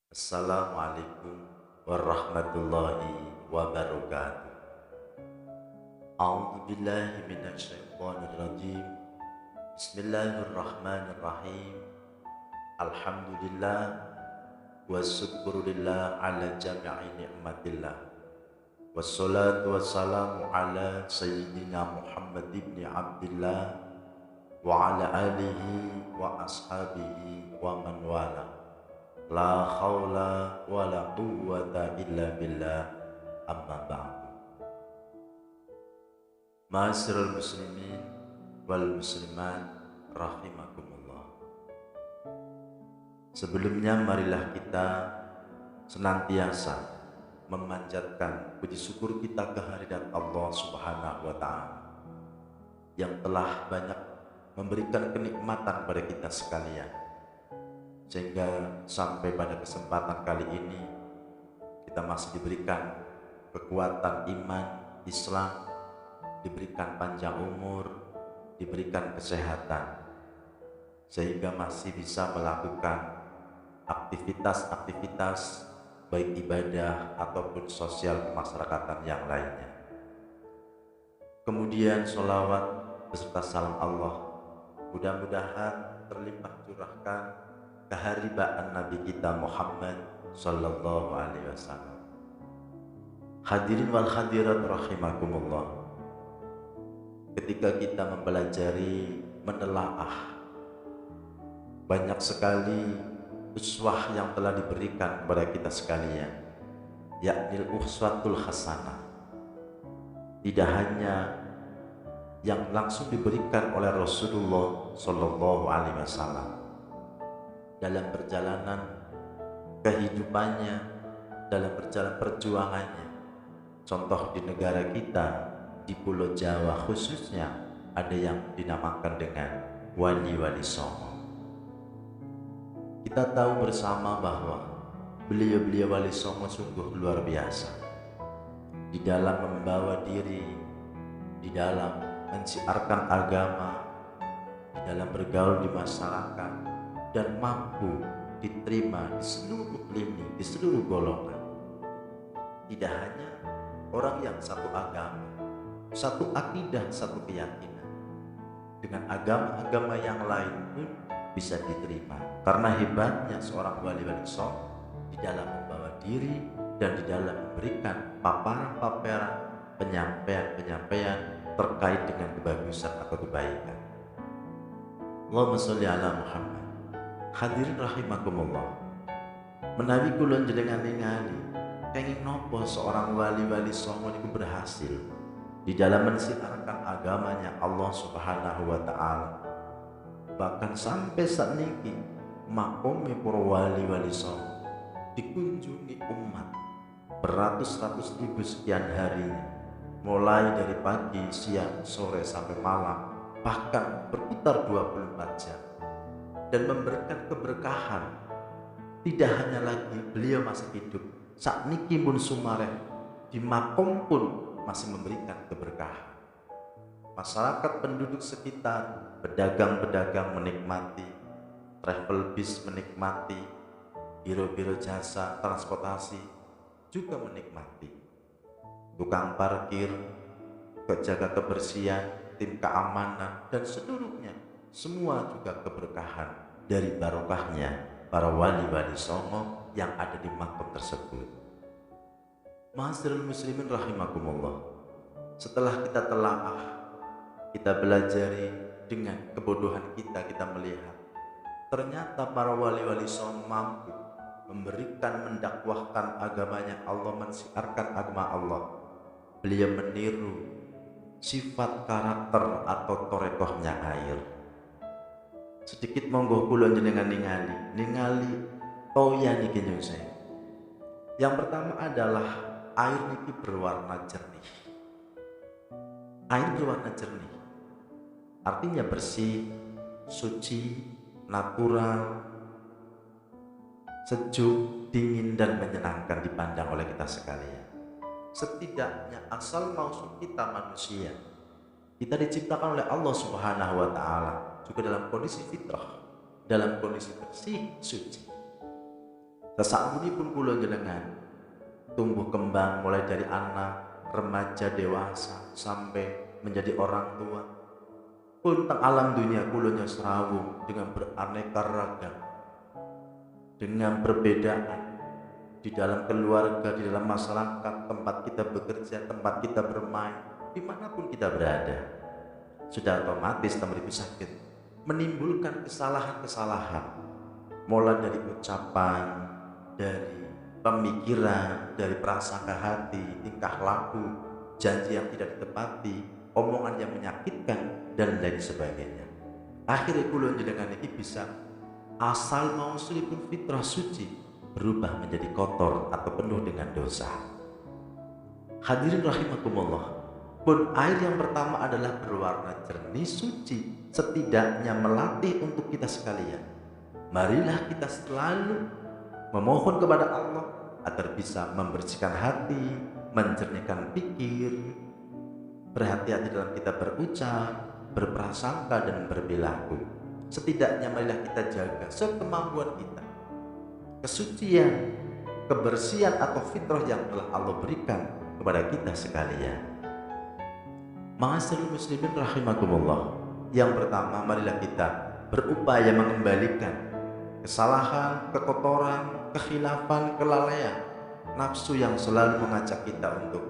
Assalamualaikum warahmatullahi wabarakatuh. A'udzu billahi minasyaitonir rajim. Bismillahirrahmanirrahim. Alhamdulillah wasyukurulillah ala jami'i ni'matillah. Wassalatu wassalamu ala sayyidina Muhammad ibn Abdullah wa ala alihi wa ashabihi wa man wala. La haula wa la quwwata illa billah, amma ba'du. Ma'asyiral muslimin wal muslimat rahimakumullah. Sebelumnya marilah kita senantiasa memanjatkan puji syukur kita kehadirat Allah Subhanahu wa taala yang telah banyak memberikan kenikmatan pada kita sekalian, sehingga sampai pada kesempatan kali ini kita masih diberikan kekuatan iman Islam, diberikan panjang umur, diberikan kesehatan, sehingga masih bisa melakukan aktivitas-aktivitas baik ibadah ataupun sosial kemasyarakatan yang lainnya. Kemudian sholawat beserta salam Allah mudah-mudahan terlimpah curahkan keharibaan Nabi kita Muhammad sallallahu alaihi wasallam. Hadirin wal hadirat rahimakumullah. Ketika kita mempelajari, menelaah banyak sekali uswah yang telah diberikan kepada kita sekalian, yakni uswatul hasanah. Tidak hanya yang langsung diberikan oleh Rasulullah sallallahu alaihi wasallam dalam perjalanan kehidupannya, dalam perjalanan perjuangannya. Contoh di negara kita, di Pulau Jawa khususnya, ada yang dinamakan dengan wali-wali songo. Kita tahu bersama bahwa beliau-beliau wali songo sungguh luar biasa di dalam membawa diri, di dalam mensiarkan agama, di dalam bergaul di masyarakat, dan mampu diterima di seluruh lini, di seluruh golongan. Tidak hanya orang yang satu agama, satu akidah, satu keyakinan, dengan agama-agama yang lain pun bisa diterima. Karena hebatnya seorang wali-wali songo di dalam membawa diri dan di dalam memberikan paparan-paparan, penyampaian-penyampaian terkait dengan kebagusan atau kebaikan. Allahumma sholli ala Muhammad. Hadirin rahimakumullah, menawi kula njenengan ningali kenging nopo seorang wali-wali songo niku berhasil di dalam mensiarkan agamanya Allah Subhanahu wa taala. Bahkan sampai saat niki makome para wali-wali songo dikunjungi umat beratus-ratus ribu sekian harinya, mulai dari pagi, siang, sore sampai malam, bahkan berputar 24 jam, dan memberikan keberkahan. Tidak hanya lagi beliau masih hidup, saat niki pun sumareh di makom pun masih memberikan keberkahan. Masyarakat penduduk sekitar, pedagang-pedagang menikmati, travel bis menikmati, biro-biro jasa transportasi juga menikmati, tukang parkir, penjaga kebersihan, tim keamanan, dan seluruhnya semua juga keberkahan dari barokahnya para wali-wali songo yang ada di makam tersebut. Ma'asyiral muslimin rahimakumullah. Setelah kita telaah, kita belajari dengan kebodohan kita melihat ternyata para wali-wali songo mampu memberikan, mendakwahkan agamanya Allah, mensiarkan agama Allah. Beliau meniru sifat karakter atau torekohnya air. Sedikit monggo kula njenengan ningali toya niki nyusun. Yang pertama adalah air niki berwarna jernih. Air berwarna jernih artinya bersih, suci, natural, sejuk, dingin, dan menyenangkan dipandang oleh kita sekalian. Setidaknya asal mausuk kita manusia, kita diciptakan oleh Allah Subhanahu wa taala juga dalam kondisi fitrah, dalam kondisi bersih, suci. Sasampunipun kula jenengan tumbuh kembang mulai dari anak, remaja, dewasa sampai menjadi orang tua, pun teng alam dunia kula nyesrawung dengan beraneka ragam, dengan perbedaan di dalam keluarga, di dalam masyarakat, tempat kita bekerja, tempat kita bermain, dimanapun kita berada. Sudah otomatis temeriku sakit menimbulkan kesalahan-kesalahan, mulai dari ucapan, dari pemikiran, dari prasangka hati, tingkah laku, janji yang tidak ditepati, omongan yang menyakitkan, dan lain sebagainya. Akhirnya kula jenengan iki bisa asal mau sulipun fitrah suci berubah menjadi kotor atau penuh dengan dosa. Hadirin rahimakumullah, pun air yang pertama adalah berwarna jernih suci, setidaknya melatih untuk kita sekalian. Marilah kita selalu memohon kepada Allah agar bisa membersihkan hati, menjernihkan pikir, berhati-hati dalam kita berucap, berprasangka, dan berperilaku. Setidaknya marilah kita jaga sekemampuan kita kesucian, kebersihan atau fitrah yang telah Allah berikan kepada kita sekalian. Ma'asyiral muslimin rahimakumullah, yang pertama marilah kita berupaya mengembalikan kesalahan, kekotoran, kekhilafan, kelalaian nafsu yang selalu mengajak kita untuk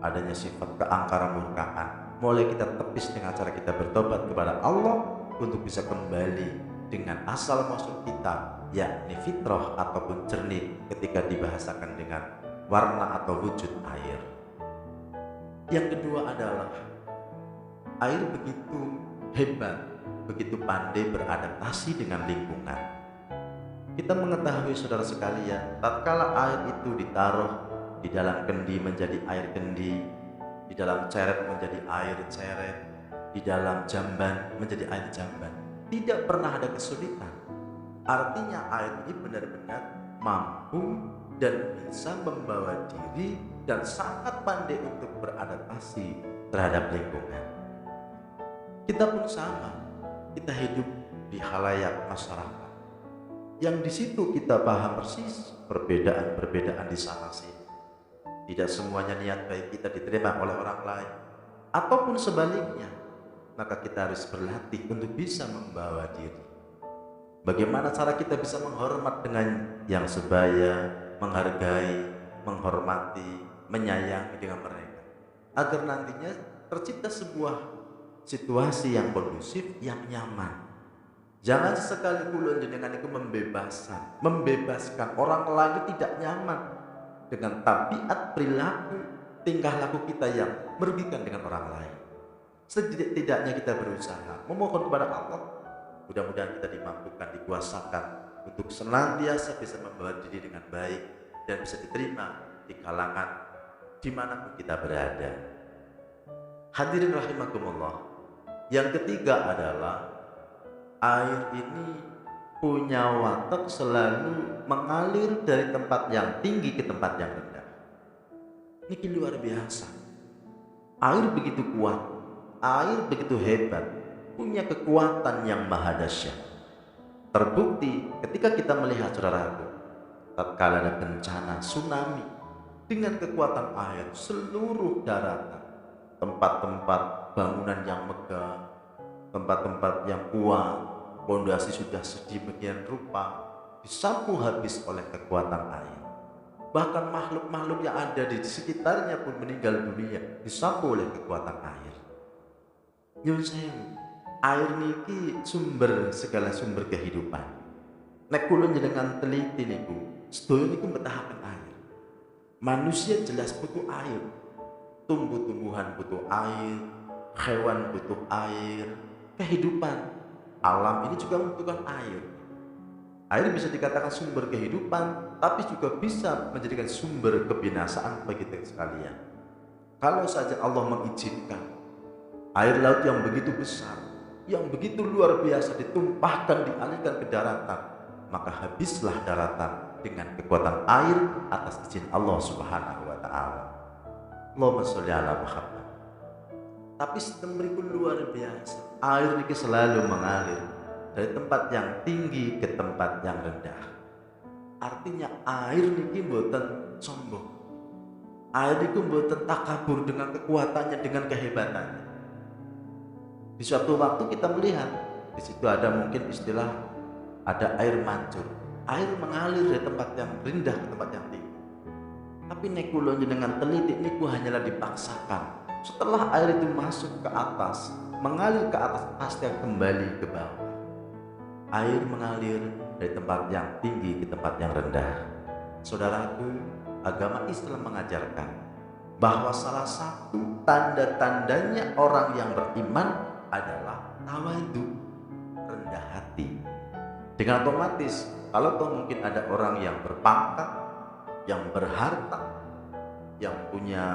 adanya sifat keangkaran murkaan. Mulai kita tepis dengan cara kita bertobat kepada Allah untuk bisa kembali dengan asal maksud kita, yakni fitrah ataupun jernih ketika dibahasakan dengan warna atau wujud air. Yang kedua adalah air begitu hebat, begitu pandai beradaptasi dengan lingkungan. Kita mengetahui saudara sekalian, tatkala air itu ditaruh di dalam kendi menjadi air kendi, di dalam ceret menjadi air ceret, di dalam jamban menjadi air jamban, tidak pernah ada kesulitan. Artinya air ini benar-benar mampu dan bisa membawa diri dan sangat pandai untuk beradaptasi terhadap lingkungan. Kita pun sama, kita hidup di khalayak masyarakat yang di situ kita paham persis perbedaan-perbedaan di sana sini. Tidak semuanya niat baik kita diterima oleh orang lain, ataupun sebaliknya. Maka kita harus berlatih untuk bisa membawa diri. Bagaimana cara kita bisa menghormat dengan yang sebaya, menghargai, menghormati, menyayangi dengan mereka, agar nantinya tercipta sebuah situasi yang kondusif, yang nyaman. Jangan sesekali kula jenengan itu membebaskan orang lain tidak nyaman dengan tabiat, perilaku, tingkah laku kita yang merugikan dengan orang lain. Setidaknya kita berusaha memohon kepada Allah, mudah-mudahan kita dimampukan, dikuasakan untuk senantiasa bisa membawa diri dengan baik dan bisa diterima di kalangan dimanapun kita berada. Hadirin rahimakumullah, yang ketiga adalah air ini punya watak selalu mengalir dari tempat yang tinggi ke tempat yang rendah. Ini luar biasa. Air begitu kuat, air begitu hebat, punya kekuatan yang maha dahsyat. Terbukti ketika kita melihat saudaraku, tatkala ada bencana tsunami, dengan kekuatan air seluruh daratan, tempat-tempat bangunan yang megah, tempat-tempat yang kuat, pondasi sudah sedemikian rupa, disapu habis oleh kekuatan air. Bahkan makhluk-makhluk yang ada di sekitarnya pun meninggal dunia, disapu oleh kekuatan air. Nyun sewu, air niki sumber segala sumber kehidupan. Nek kula jenengan teliti niku, sedaya niku mbetahaken air. Manusia jelas butuh air. Tumbuh-tumbuhan butuh air, hewan butuh air, kehidupan alam ini juga membutuhkan air. Air bisa dikatakan sumber kehidupan, tapi juga bisa menjadikan sumber kebinasaan bagi kita sekalian. Kalau saja Allah mengizinkan air laut yang begitu besar, yang begitu luar biasa ditumpahkan, dialirkan ke daratan, maka habislah daratan dengan kekuatan air atas izin Allah Subhanahu wa Ta'ala. Allahumma sholli ala Muhammad. Tapi sistem berikut luar biasa. Air ini selalu mengalir dari tempat yang tinggi ke tempat yang rendah. Artinya air niki mboten sombong. Air niku mboten takabur dengan kekuatannya, dengan kehebatannya. Di suatu waktu kita melihat di situ ada mungkin istilah ada air mancur. Air mengalir dari tempat yang rendah ke tempat yang tinggi. Tapi nek kula jenengan teliti niku hanyalah dipaksakan. Setelah air itu masuk ke atas, mengalir ke atas, pasti akan kembali ke bawah. Air mengalir dari tempat yang tinggi ke tempat yang rendah. Saudaraku, agama Islam mengajarkan bahwa salah satu tanda-tandanya orang yang beriman adalah tawadhu, rendah hati. Dengan otomatis, kalau toh mungkin ada orang yang berpangkat, yang berharta, yang punya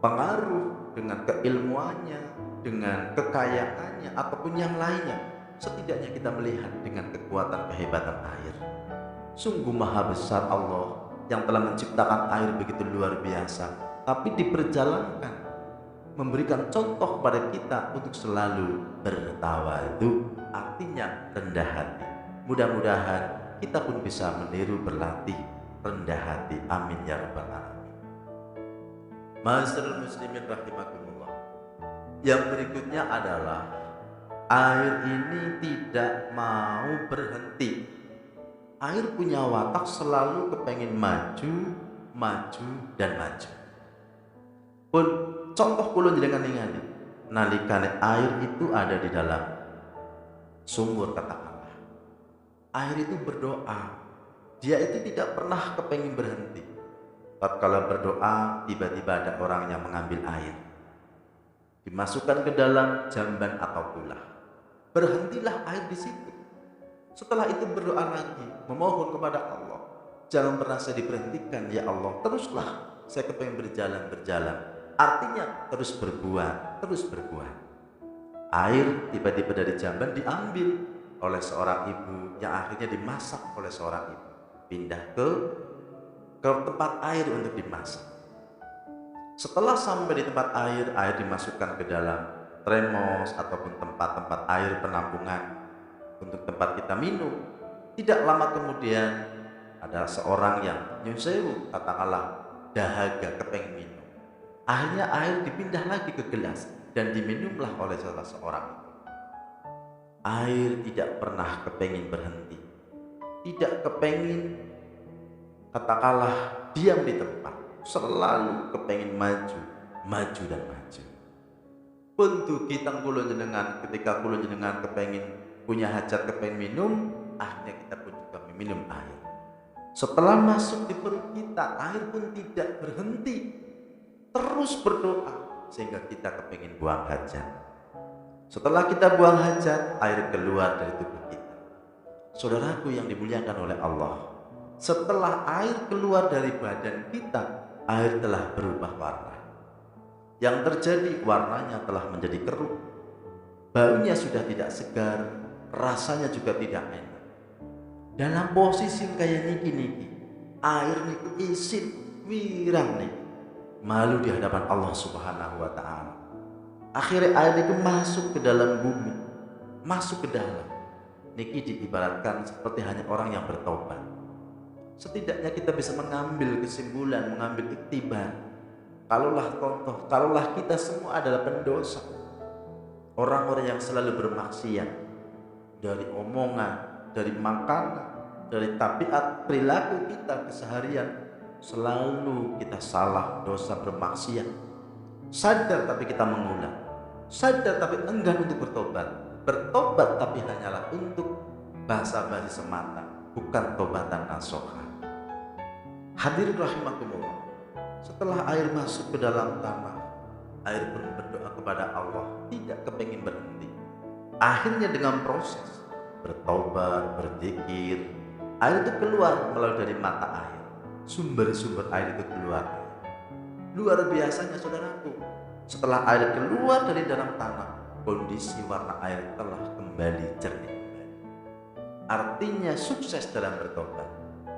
pengaruh dengan keilmuannya, dengan kekayaannya, ataupun yang lainnya, setidaknya kita melihat dengan kekuatan kehebatan air. Sungguh maha besar Allah yang telah menciptakan air begitu luar biasa, tapi diperjalankan, memberikan contoh kepada kita untuk selalu bertawadhu, artinya rendah hati. Mudah-mudahan kita pun bisa meniru, berlatih rendah hati. Amin ya rabbal alamin. Ma'asyiral muslimin rahimakumullah. Yang berikutnya adalah air ini tidak mau berhenti. Air punya watak selalu kepengen maju, maju dan maju. Pun contoh kula jenengan ningali, nalikane air itu ada di dalam sumur katakanlah. Air itu berdoa. Dia itu tidak pernah kepengen berhenti. Tatkala berdoa, tiba-tiba ada orang yang mengambil air, dimasukkan ke dalam jamban atau tulah. Berhentilah air di situ. Setelah itu berdoa lagi, memohon kepada Allah, jangan pernah saya diberhentikan ya Allah, teruslah saya kepengen berjalan. Artinya terus berbuat. Air tiba-tiba dari jamban diambil oleh seorang ibu, yang akhirnya dimasak oleh seorang ibu, pindah ke tempat air untuk dimasak. Setelah sampai di tempat air dimasukkan ke dalam termos ataupun tempat-tempat air penampungan untuk tempat kita minum. Tidak lama kemudian ada seorang yang nyusewu, katakanlah dahaga, kepengen minum. Akhirnya air dipindah lagi ke gelas dan diminumlah oleh salah seorang. Air tidak pernah kepengin berhenti, tidak kepengin katakanlah diam di tempat, selalu kepengin maju dan maju. Untuk kita kula jenengan, ketika kula jenengan kepengin punya hajat, kepengin minum, akhirnya kita pun juga minum air. Setelah masuk di perut kita, air pun tidak berhenti, terus berdoa sehingga kita kepengin buang hajat. Setelah kita buang hajat, air keluar dari tubuh kita. Saudaraku yang dimuliakan oleh Allah, setelah air keluar dari badan kita, air telah berubah warna. Yang terjadi, warnanya telah menjadi keruh. Baunya sudah tidak segar, rasanya juga tidak enak. Dalam posisi kayak niki, air niku isin wirang nih, malu di hadapan Allah Subhanahu wa taala. Akhirnya air itu masuk ke dalam bumi, masuk ke dalam. Niki diibaratkan seperti hanya orang yang bertobat. Setidaknya kita bisa mengambil kesimpulan, mengambil iktibar. Kalaulah kita semua adalah pendosa, orang-orang yang selalu bermaksiat, dari omongan, dari makanan, dari tabiat perilaku kita keseharian, selalu kita salah, dosa, bermaksiat. Sadar tapi kita mengulang, sadar tapi enggan untuk bertobat tapi hanyalah untuk basa-basi semata, bukan tobatan nasuha. Hadirin rahimakumullah, setelah air masuk ke dalam tanah, air pun berdoa kepada Allah, tidak kepengin berhenti. Akhirnya dengan proses bertobat, berzikir, air itu keluar melalui dari mata air, sumber-sumber air itu keluar. Luar biasanya saudaraku, setelah air keluar dari dalam tanah, kondisi warna air telah kembali jernih. Artinya sukses dalam bertobat,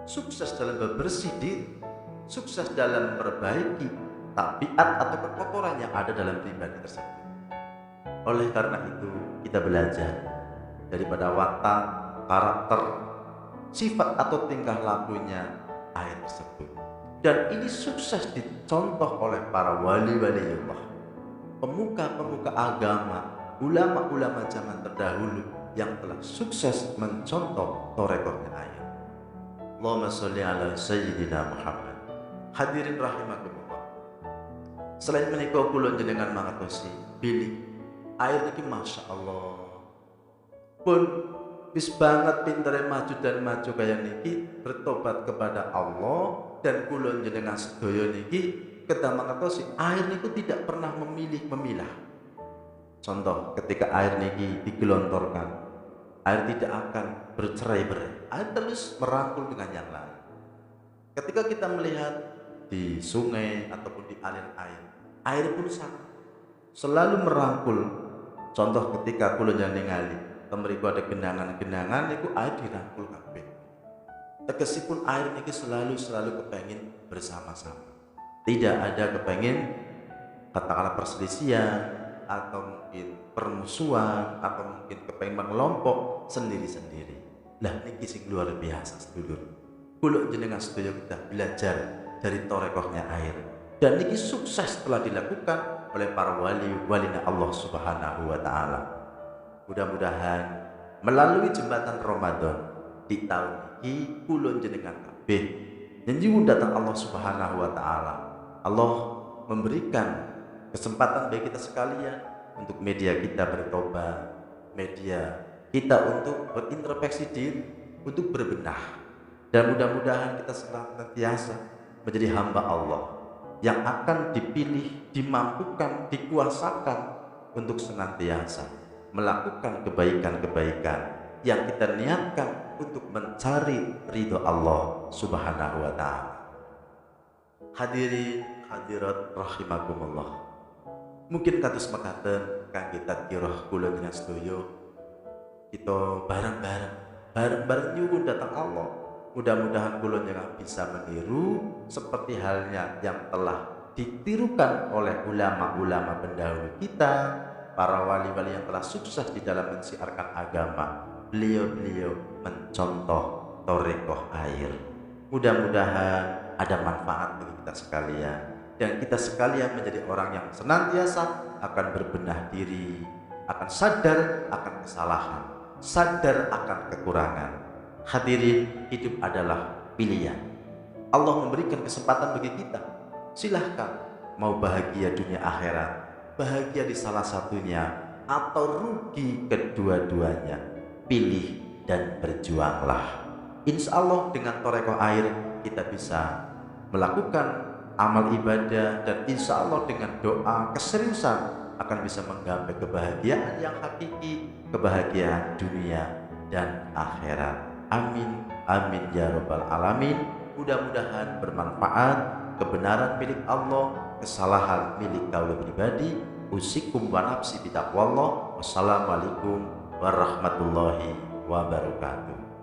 sukses dalam berbersih diri, sukses dalam memperbaiki tabiat atau kekotoran yang ada dalam pribadi tersebut. Oleh karena itu kita belajar daripada watak, karakter sifat atau tingkah lakunya air tersebut. Dan ini sukses dicontoh oleh para wali-wali Allah, pemuka-pemuka agama, ulama-ulama zaman terdahulu yang telah sukses mencontoh torekohnya air. Allahumma sholli ala Sayyidina Muhammad. Hadirin rahimakumullah. Selain menika kula jenengan mangertosi bilih air iki masya Allah pun wis banget pintere maju dan maju kaya niki bertobat kepada Allah. Dan kula jenengan sedaya niki kedah mangertosi air niku tidak pernah memilih-memilah. Contoh, ketika air niki digelontorkan, air tidak akan bercerai-berai, air terus merangkul dengan yang lain. Ketika kita melihat di sungai ataupun di aliran air pun sama, selalu merangkul. Contoh, ketika kula jenengan ningali temriku ada genangan-genangan niku air dirangkul kabeh. Tegesipun air niki selalu kepengin bersama-sama. Tidak ada kepengin katakanlah perselisihan atau mungkin permusuhan atau mungkin kepengin mengelompok sendiri-sendiri. Lah niki sing luar biasa sedulur. Kula jenengan sedaya kita belajar dari torekohnya air. Dan niki sukses telah dilakukan oleh para wali-walinya Allah Subhanahu wa taala. Mudah-mudahan melalui jembatan Ramadan di tahun ini kula jenengan kabeh nyenjung datang Allah Subhanahu wa taala. Allah memberikan kesempatan bagi kita sekalian untuk media kita bertobat, media kita untuk berintrospeksi diri, untuk berbenah. Dan mudah-mudahan kita senantiasa menjadi hamba Allah yang akan dipilih, dimampukan, dikuasakan untuk senantiasa melakukan kebaikan-kebaikan yang kita niatkan untuk mencari ridho Allah Subhanahu wa ta'ala. Hadirin hadirat rahimakumullah. Mungkin kados mekaten kangge tadhkirah kula jenengan sedaya kita bareng-bareng nyuwun datang Allah. Mudah-mudahan kula jenengan bisa meniru seperti halnya yang telah ditirukan oleh ulama-ulama pendahulu kita, para wali-wali yang telah sukses di dalam mensiarkan agama. Beliau-beliau mencontoh torekoh air. Mudah-mudahan ada manfaat bagi kita sekalian, dan kita sekalian menjadi orang yang senantiasa akan berbenah diri, akan sadar akan kesalahan, sadar akan kekurangan. Hadirin, hidup adalah pilihan. Allah memberikan kesempatan bagi kita. Silahkan mau bahagia dunia akhirat, bahagia di salah satunya, atau rugi kedua-duanya. Pilih dan berjuanglah. Insya Allah dengan torekoh air kita bisa melakukan amal ibadah, dan insya Allah dengan doa keseriusan akan bisa menggapai kebahagiaan yang hakiki, kebahagiaan dunia dan akhirat. Amin, amin ya rabbal alamin. Mudah-mudahan bermanfaat. Kebenaran milik Allah, kesalahan milik kaula pribadi. Usikum wa nafsi bitaqwallah. Wassalamualaikum warahmatullahi wabarakatuh.